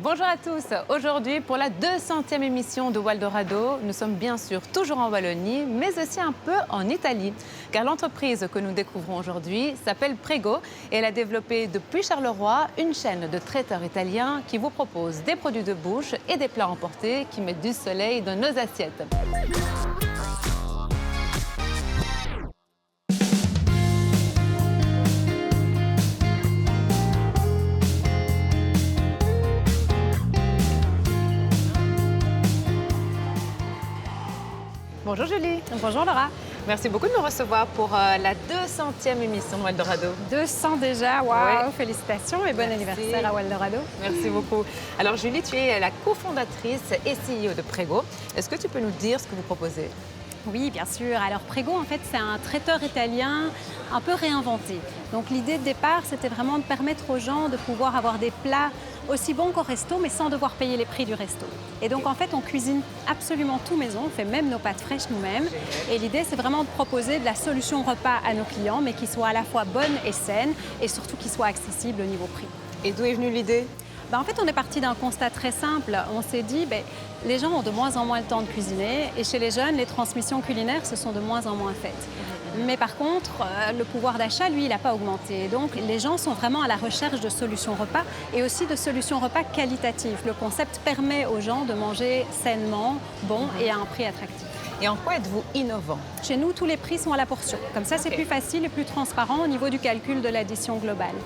Bonjour à tous. Aujourd'hui, pour la 200e émission de Waldorado, nous sommes bien sûr toujours en Wallonie, mais aussi un peu en Italie. Car l'entreprise que nous découvrons aujourd'hui s'appelle Prego et elle a développé depuis Charleroi une chaîne de traiteurs italiens qui vous propose des produits de bouche et des plats emportés qui mettent du soleil dans nos assiettes. Bonjour Julie. Bonjour Laura. Merci beaucoup de nous recevoir pour la 200e émission de Waldorado. 200 déjà, waouh, Ouais. Félicitations et bon Merci. anniversaire à Waldorado. Merci beaucoup. Alors Julie, tu es la cofondatrice et CEO de Prego. Est-ce que tu peux nous dire ce que vous proposez? Oui, bien sûr. Alors Prego, en fait, c'est un traiteur italien un peu réinventé. Donc l'idée de départ, c'était vraiment de permettre aux gens de pouvoir avoir des plats aussi bons qu'au resto, mais sans devoir payer les prix du resto. Et donc en fait, on cuisine absolument tout maison, on fait même nos pâtes fraîches nous-mêmes. Et l'idée, c'est vraiment de proposer de la solution repas à nos clients, mais qui soit à la fois bonne et saine, et surtout qui soit accessible au niveau prix. Et d'où est venue l'idée? En fait, on est parti d'un constat très simple. On s'est dit, les gens ont de moins en moins le temps de cuisiner et chez les jeunes, les transmissions culinaires se sont de moins en moins faites. Mais par contre, le pouvoir d'achat, lui, il n'a pas augmenté. Donc, les gens sont vraiment à la recherche de solutions repas et aussi de solutions repas qualitatives. Le concept permet aux gens de manger sainement, bon et à un prix attractif. Et en quoi êtes-vous innovant? Chez nous, tous les prix sont à la portion. Comme ça, c'est plus facile et plus transparent au niveau du calcul de l'addition globale.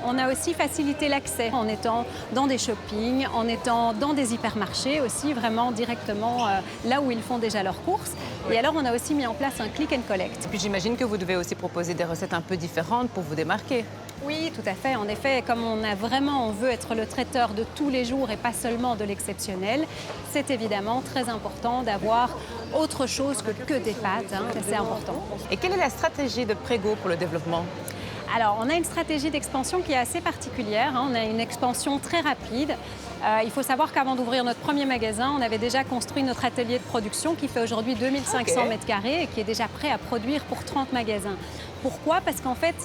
On a aussi facilité l'accès en étant dans des shoppings, en étant dans des hypermarchés aussi, vraiment directement là où ils font déjà leurs courses. Oui. Et alors, on a aussi mis en place un click and collect. Et puis j'imagine que vous devez aussi proposer des recettes un peu différentes pour vous démarquer. Oui, tout à fait. En effet, comme on veut être le traiteur de tous les jours et pas seulement de l'exceptionnel, c'est évidemment très important d'avoir autre chose que des pâtes. Ça, c'est important. Et quelle est la stratégie de Prego pour le développement? Alors, on a une stratégie d'expansion qui est assez particulière. On a une expansion très rapide. Il faut savoir qu'avant d'ouvrir notre premier magasin, on avait déjà construit notre atelier de production qui fait aujourd'hui 2500 mètres carrés et qui est déjà prêt à produire pour 30 magasins. Pourquoi? Parce qu'en fait,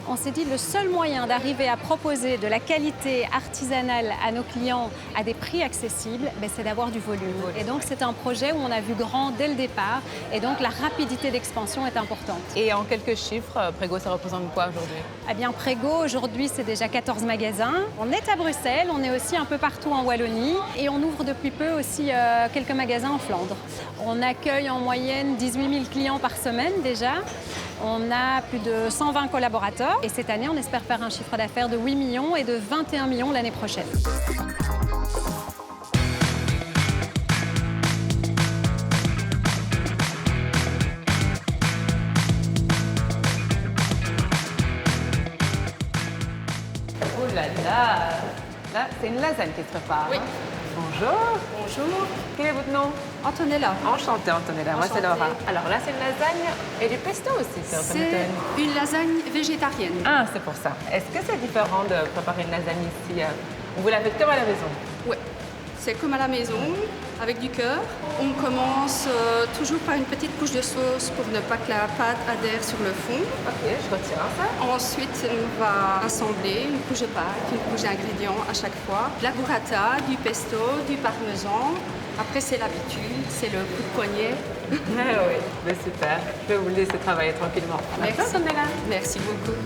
on s'est dit le seul moyen d'arriver à proposer de la qualité artisanale à nos clients à des prix accessibles, c'est d'avoir du volume. Et donc, c'est un projet où on a vu grand dès le départ. Et donc, la rapidité d'expansion est importante. Et en quelques chiffres, Prego, ça représente quoi aujourd'hui? Eh bien, Prego, aujourd'hui, c'est déjà 14 magasins. On est à Bruxelles, on est aussi un peu partout en Wallonie et on ouvre depuis peu aussi quelques magasins en Flandre. On accueille en moyenne 18 000 clients par semaine déjà. On a plus de 120 collaborateurs et cette année, on espère faire un chiffre d'affaires de 8 millions et de 21 millions l'année prochaine. Oh là là! Là, c'est une lasagne qui se prépare. Oui. Bonjour. Bonjour, Quel est votre nom? Antonella. Enchantée, Antonella. Moi, c'est Enchantée. Laura. Alors là, c'est une lasagne et du pesto aussi. Ça m'étonne. C'est une lasagne végétarienne. Ah, c'est pour ça. Est-ce que c'est différent de préparer une lasagne ici? Vous la faites comme à la maison? Ouais. C'est comme à la maison, avec du cœur. On commence toujours par une petite couche de sauce pour ne pas que la pâte adhère sur le fond. Ok, je retiens ça. Ensuite, on va assembler une couche de pâte, une couche d'ingrédients à chaque fois. De la burrata, du pesto, du parmesan. Après, c'est l'habitude, c'est le coup de poignet. Ah oui, mais super. Je vais vous laisser travailler tranquillement. Merci. Antonella. Merci beaucoup.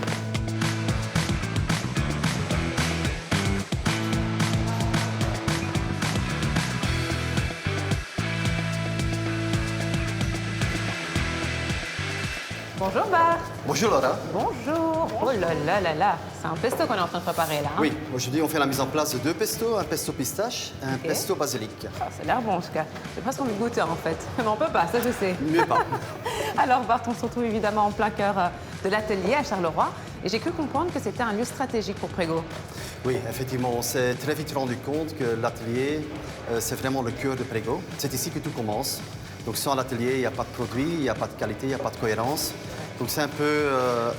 Bonjour Bart. Bonjour Laura. Bonjour. Oh là là là là. C'est un pesto qu'on est en train de préparer là. Hein? Oui, aujourd'hui on fait la mise en place de deux pestos, un pesto pistache et un Ok. pesto basilic. Ah, ça a l'air bon en tout cas. J'ai presque envie de goûter en fait. Mais on peut pas, ça je sais. Mieux pas. Alors Bart, on se retrouve évidemment en plein cœur de l'atelier à Charleroi. Et j'ai cru comprendre que c'était un lieu stratégique pour Prego. Oui, effectivement, on s'est très vite rendu compte que l'atelier, c'est vraiment le cœur de Prego. C'est ici que tout commence. Donc sans l'atelier, il n'y a pas de produit, il n'y a pas de qualité, il n'y a pas de cohérence. Donc c'est un peu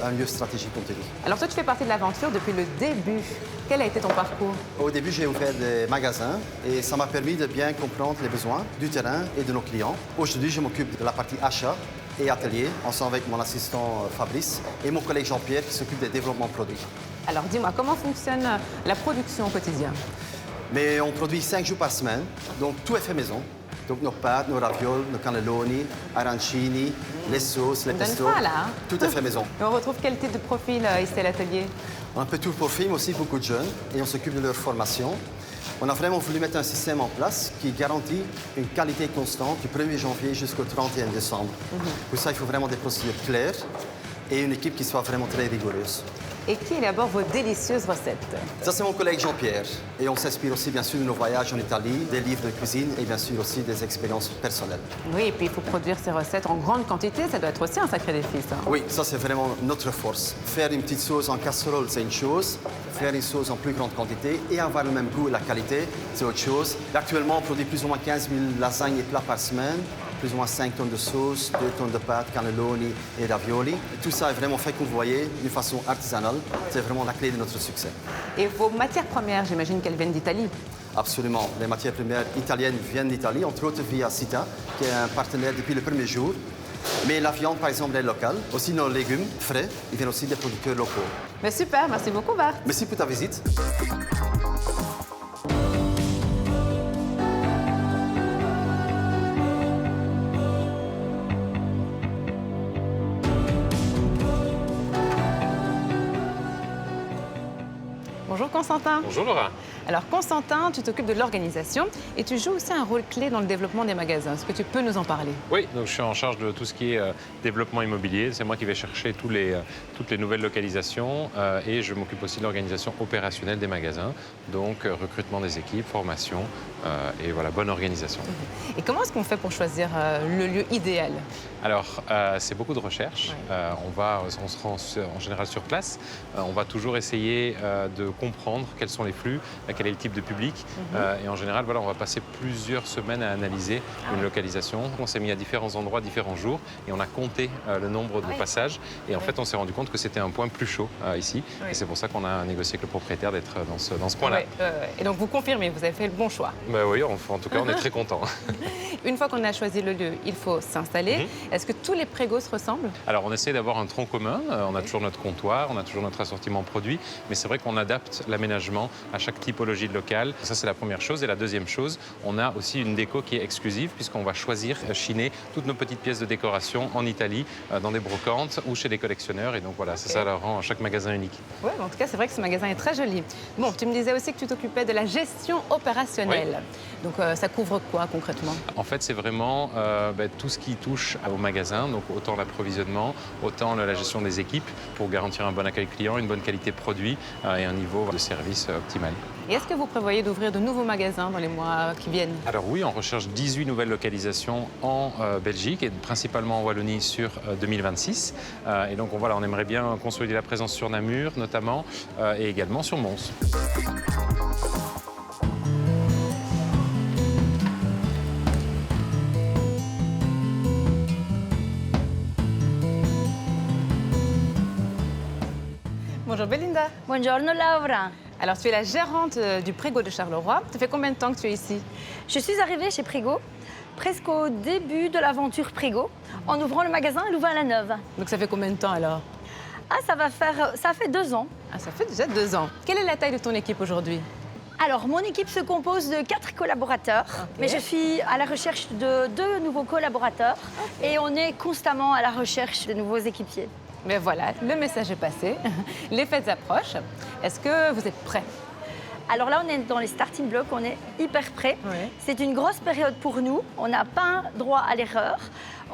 un lieu stratégique, on te dit. Alors toi, tu fais partie de l'aventure depuis le début. Quel a été ton parcours? Au début, j'ai ouvert des magasins et ça m'a permis de bien comprendre les besoins du terrain et de nos clients. Aujourd'hui, je m'occupe de la partie achat et atelier, ensemble avec mon assistant Fabrice et mon collègue Jean-Pierre qui s'occupe des développements produits. Alors dis-moi, comment fonctionne la production au quotidien? Mais on produit 5 jours par semaine, donc tout est fait maison. Donc nos pâtes, nos ravioles, nos cannelloni, arancini, les sauces, les pestos. Pas, là, hein. Tout est fait maison. Et on retrouve quel type de profil ici à l'atelier? Un peu tout profil, mais aussi beaucoup de jeunes, et on s'occupe de leur formation. On a vraiment voulu mettre un système en place qui garantit une qualité constante du 1er janvier jusqu'au 31 décembre. Pour ça, il faut vraiment des procédures claires et une équipe qui soit vraiment très rigoureuse. Et qui élabore vos délicieuses recettes? Ça, c'est mon collègue Jean-Pierre. Et on s'inspire aussi, bien sûr, de nos voyages en Italie, des livres de cuisine et bien sûr aussi des expériences personnelles. Oui, et puis il faut produire ces recettes en grande quantité. Ça doit être aussi un sacré défi, ça. Oui, ça, c'est vraiment notre force. Faire une petite sauce en casserole, c'est une chose. Faire une sauce en plus grande quantité et avoir le même goût et la qualité, c'est autre chose. Actuellement, on produit plus ou moins 15 000 lasagnes et plats par semaine, plus ou moins 5 tonnes de sauce, 2 tonnes de pâtes, cannelloni et ravioli. Tout ça est vraiment fait, comme vous voyez, d'une façon artisanale. C'est vraiment la clé de notre succès. Et vos matières premières, j'imagine qu'elles viennent d'Italie? Absolument. Les matières premières italiennes viennent d'Italie, entre autres via Sita, qui est un partenaire depuis le premier jour. Mais la viande, par exemple, est locale. Aussi, nos légumes frais, ils viennent aussi des producteurs locaux. Mais super, merci beaucoup, Bart. Merci pour ta visite. Bonjour Constantin. Bonjour Laura. Alors Constantin, tu t'occupes de l'organisation et tu joues aussi un rôle clé dans le développement des magasins. Est-ce que tu peux nous en parler? Oui, donc je suis en charge de tout ce qui est développement immobilier. C'est moi qui vais chercher toutes les nouvelles localisations et je m'occupe aussi de l'organisation opérationnelle des magasins. Donc recrutement des équipes, formation et voilà, bonne organisation. Et comment est-ce qu'on fait pour choisir le lieu idéal? Alors, c'est beaucoup de recherche. On se rend en général sur place. On va toujours essayer de comprendre quels sont les flux, quel est le type de public. Et en général, voilà, on va passer plusieurs semaines à analyser une localisation. On s'est mis à différents endroits, différents jours, et on a compté le nombre de passages. Et en fait, on s'est rendu compte que c'était un point plus chaud ici. Et c'est pour ça qu'on a négocié avec le propriétaire d'être dans ce point-là. Et donc, vous confirmez, vous avez fait le bon choix? Ben oui, en tout cas, on est très contents. Une fois qu'on a choisi le lieu, il faut s'installer. Est-ce que tous les prégos se ressemblent? Alors, on essaie d'avoir un tronc commun. On a toujours notre comptoir, on a toujours notre assortiment produit, mais c'est vrai qu'on adapte l'aménagement à chaque typologie de local. Ça, c'est la première chose. Et la deuxième chose, on a aussi une déco qui est exclusive, puisqu'on va choisir chiner toutes nos petites pièces de décoration en Italie, dans des brocantes ou chez des collectionneurs. Et donc voilà, ça leur rend chaque magasin unique. Oui, en tout cas, c'est vrai que ce magasin est très joli. Bon, tu me disais aussi que tu t'occupais de la gestion opérationnelle. Donc, ça couvre quoi concrètement? En fait, c'est vraiment tout ce qui touche au magasin, donc autant l'approvisionnement, autant la gestion des équipes pour garantir un bon accueil client, une bonne qualité de produit et un niveau de service optimal. Et est-ce que vous prévoyez d'ouvrir de nouveaux magasins dans les mois qui viennent? Alors oui, on recherche 18 nouvelles localisations en Belgique et principalement en Wallonie sur 2026. Et donc voilà, on aimerait bien consolider la présence sur Namur notamment et également sur Mons. Bonjour Belinda. Buongiorno Laura. Alors tu es la gérante du Prégo de Charleroi. Ça fait combien de temps que tu es ici? Je suis arrivée chez Prégo presque au début de l'aventure Prégo, en ouvrant le magasin à Louvain-la-Neuve. Donc ça fait combien de temps alors? Ça fait 2 ans. Ah, ça fait déjà 2 ans. Quelle est la taille de ton équipe aujourd'hui? Alors, mon équipe se compose de 4 collaborateurs, mais je suis à la recherche de 2 nouveaux collaborateurs et on est constamment à la recherche de nouveaux équipiers. Mais voilà, le message est passé. Les fêtes approchent. Est-ce que vous êtes prêts? Alors là, on est dans les starting blocks, on est hyper prêts. C'est une grosse période pour nous. On n'a pas droit à l'erreur.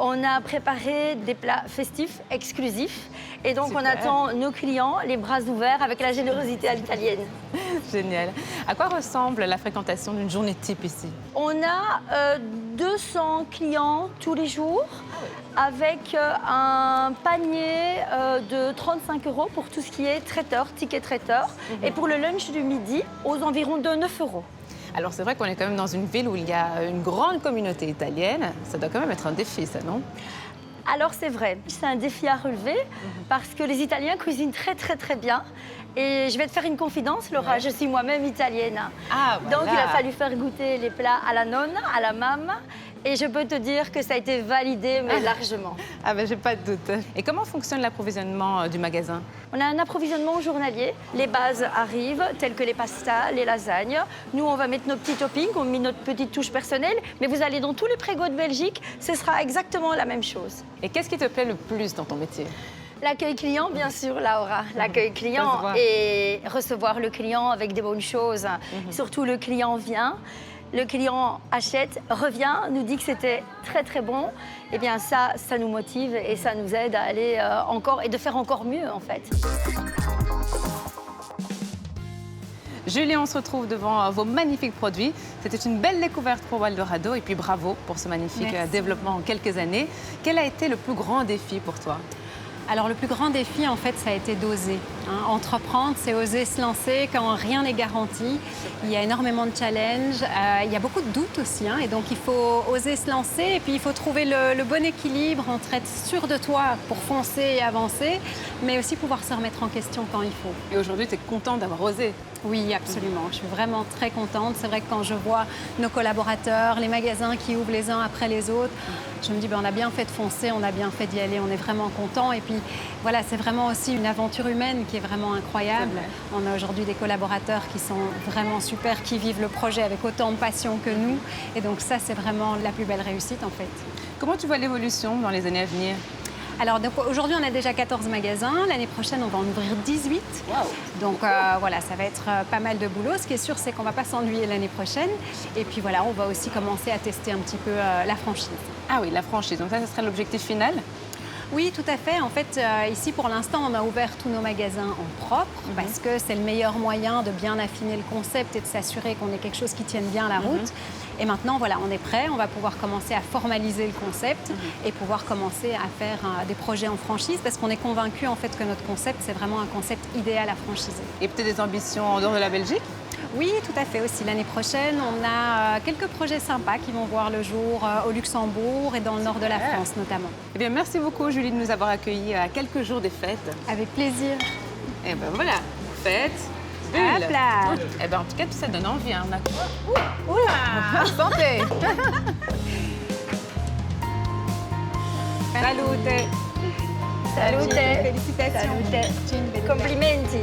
On a préparé des plats festifs exclusifs. Et donc, on attend nos clients les bras ouverts avec la générosité à l'italienne. Génial. À quoi ressemble la fréquentation d'une journée type ici? On a 200 clients tous les jours avec un panier de 35 € pour tout ce qui est traiteur, ticket traiteur. Et pour le lunch du midi, aux environs de 9 €. Alors c'est vrai qu'on est quand même dans une ville où il y a une grande communauté italienne. Ça doit quand même être un défi, ça, non? Alors c'est vrai, c'est un défi à relever parce que les Italiens cuisinent très très très bien. Et je vais te faire une confidence, Laura, je suis moi-même italienne. Ah, voilà. Donc il a fallu faire goûter les plats à la nonna, à la mamma. Et je peux te dire que ça a été validé, mais largement. Ah ben, j'ai pas de doute. Et comment fonctionne l'approvisionnement du magasin? On a un approvisionnement journalier. Les bases arrivent, telles que les pastas, les lasagnes. Nous, on va mettre nos petits toppings, on met notre petite touche personnelle. Mais vous allez dans tous les Prego de Belgique, ce sera exactement la même chose. Et qu'est-ce qui te plaît le plus dans ton métier? L'accueil client, bien sûr, Laura. L'accueil Ça se client voit. et recevoir le client avec des bonnes choses. Surtout, le client vient, le client achète, revient, nous dit que c'était très, très bon. Eh bien, ça nous motive et ça nous aide à aller encore et de faire encore mieux, en fait. Julie, on se retrouve devant vos magnifiques produits. C'était une belle découverte pour Waldorado et puis bravo pour ce magnifique développement en quelques années. Quel a été le plus grand défi pour toi? Alors le plus grand défi, en fait, ça a été d'oser. Entreprendre, c'est oser se lancer quand rien n'est garanti. Il y a énormément de challenges, il y a beaucoup de doutes aussi. Et donc il faut oser se lancer et puis il faut trouver le bon équilibre entre être sûr de toi pour foncer et avancer, mais aussi pouvoir se remettre en question quand il faut. Et aujourd'hui, tu es contente d'avoir osé? Oui, absolument. Je suis vraiment très contente. C'est vrai que quand je vois nos collaborateurs, les magasins qui ouvrent les uns après les autres, je me dis, on a bien fait de foncer, on a bien fait d'y aller, on est vraiment content. Et puis, voilà, c'est vraiment aussi une aventure humaine qui est vraiment incroyable. On a aujourd'hui des collaborateurs qui sont vraiment super, qui vivent le projet avec autant de passion que nous. Et donc ça, c'est vraiment la plus belle réussite, en fait. Comment tu vois l'évolution dans les années à venir? Alors aujourd'hui, on a déjà 14 magasins. L'année prochaine, on va en ouvrir 18. Wow. Donc voilà, ça va être pas mal de boulot. Ce qui est sûr, c'est qu'on ne va pas s'ennuyer l'année prochaine. Et puis voilà, on va aussi commencer à tester un petit peu la franchise. Ah oui, la franchise. Donc ça serait l'objectif final? Oui, tout à fait. En fait, ici, pour l'instant, on a ouvert tous nos magasins en propre parce que c'est le meilleur moyen de bien affiner le concept et de s'assurer qu'on ait quelque chose qui tienne bien la route. Et maintenant, voilà, on est prêt. On va pouvoir commencer à formaliser le concept et pouvoir commencer à faire des projets en franchise parce qu'on est convaincu en fait que notre concept, c'est vraiment un concept idéal à franchiser. Et peut-être des ambitions en dehors de la Belgique? Oui, tout à fait. Aussi, l'année prochaine, on a quelques projets sympas qui vont voir le jour au Luxembourg et dans le nord de la France notamment. Eh bien, merci beaucoup, Julie, de nous avoir accueillis à quelques jours des fêtes. Avec plaisir. Et ben voilà, fêtes, bulles. Hop là. Eh ben, en tout cas, ça donne envie. On a... Oula. Santé. Salute. Salute. Félicitations. Salute. Cin, Complimenti.